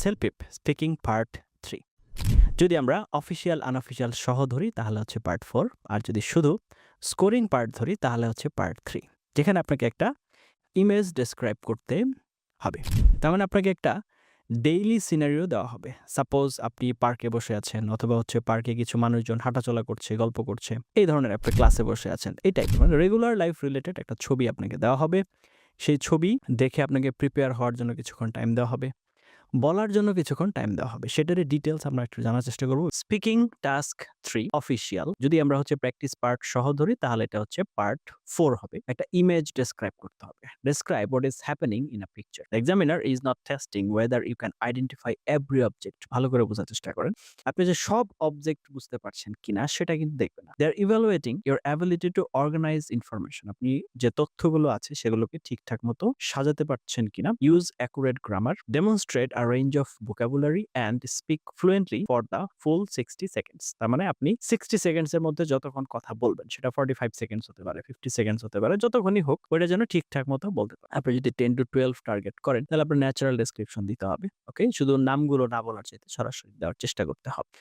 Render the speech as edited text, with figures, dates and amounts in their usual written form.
সেলপিপ speaking part 3। যদি আমরা official unofficial সহ ধরি তাহলে হচ্ছে পার্ট 4, আর যদি শুধু স্কোরিং পার্ট ধরি তাহলে হচ্ছে পার্ট 3, যেখানে আপনাকে একটা ইমেজ ডেসক্রাইব করতে হবে। তার মানে আপনাকে একটা ডেইলি সিনারিও দেওয়া হবে। সাপোজ আপনি পার্কে বসে আছেন, অথবা হচ্ছে পার্কে কিছু মানুষজন হাঁটাচলা করছে, গল্প করছে, এই ধরনের একটা ক্লাসে বসে আছেন, এই টাইপের মানে রেগুলার লাইফ রিলেটেড একটা ছবি আপনাকে দেওয়া হবে। সেই ছবি দেখে আপনাকে প্রিপেয়ার হওয়ার জন্য কিছুক্ষণ টাইম দেওয়া হবে, বলার জন্য কিছুক্ষণ টাইম দেওয়া হবে। সেটারই ডিটেলস আমরা একটু জানার চেষ্টা করব। স্পিকিং টাস্ক 3 অফিসিয়াল, যদি আমরা হচ্ছে প্র্যাকটিস পার্ট সহ ধরি তাহলে এটা হচ্ছে পার্ট 4 হবে। একটা ইমেজ ডেসক্রাইব করতে হবে। Describe what is happening in a picture. The examiner is not testing whether you can identify every object. ভালো করে বোঝার চেষ্টা করেন। আপনি যে সব অবজেক্ট বুঝতে পারছেন কিনা সেটা কিন্তু দেখবেন না। They are evaluating your ability to organise information. আপনি যে তথ্যগুলো আছে সেগুলোকে ঠিকঠাক মতো সাজাতে পারছেন কিনা। Use accurate grammar, demonstrate a range of vocabulary and speak fluently for the full 60 seconds। তার মানে আপনি 60 সেকেন্ডস এর মধ্যে যতক্ষণ কথা বলবেন, সেটা 45 সেকেন্ডস হতে পারে, 50 সেকেন্ডস হতে পারে, যতক্ষণই হোক ওইটা যেন ঠিকঠাক মতো বলতে পারেন। আপনি যদি 10 to 12 টার্গেট করেন তাহলে আপনার ন্যাচারাল ডেসক্রিপশন দিতে হবে। ওকে, শুধু নামগুলো না বলার চাইতে সরাসরি দেওয়ার চেষ্টা করতে হবে।